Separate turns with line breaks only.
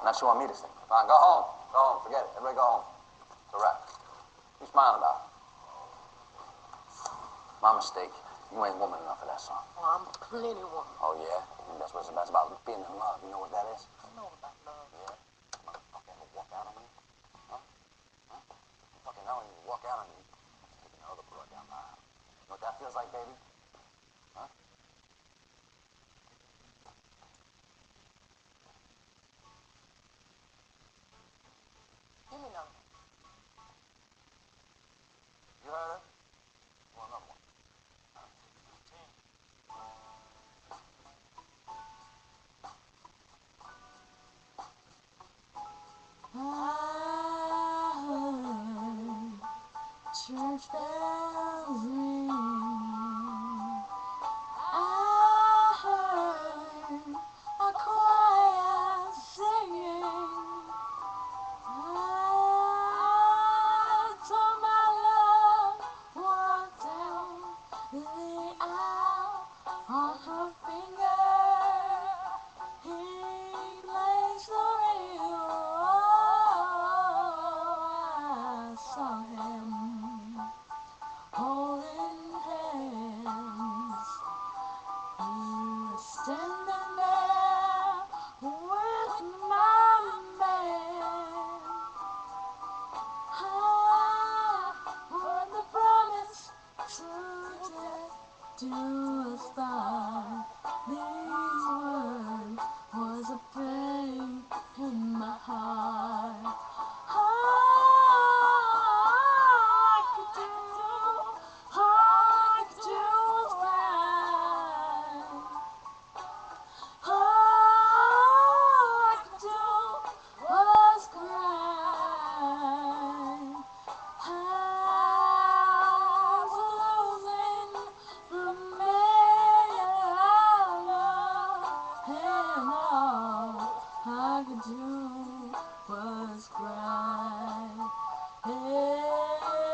Now she want me to sing. Fine, go home. Go home. Forget it. Everybody go home. It's a wrap. What you smiling about? My mistake. You ain't woman enough for that song.
Well, I'm plenty woman.
Oh, yeah? That's what it's about. It's about being in love. You know what that is?
I know about love.
Yeah? Motherfucker ever walk out on me? Huh? Huh? Fucking know you walk out on me. Taking the other broad down the aisle. You know what that feels like, baby? Huh?
Give me number.
You heard her? Well, another one.
I heard church bells ring. I heard a choir singing. I told my love walked down the aisle on her finger. He plays the radio. I saw him holding hands. He was standing there with my man. I heard the promise to death do us part. These words was a pain in my heart. All I could do was cry. All I could do was cry. I was losing the man I loved, and all I could do was cry. Hey.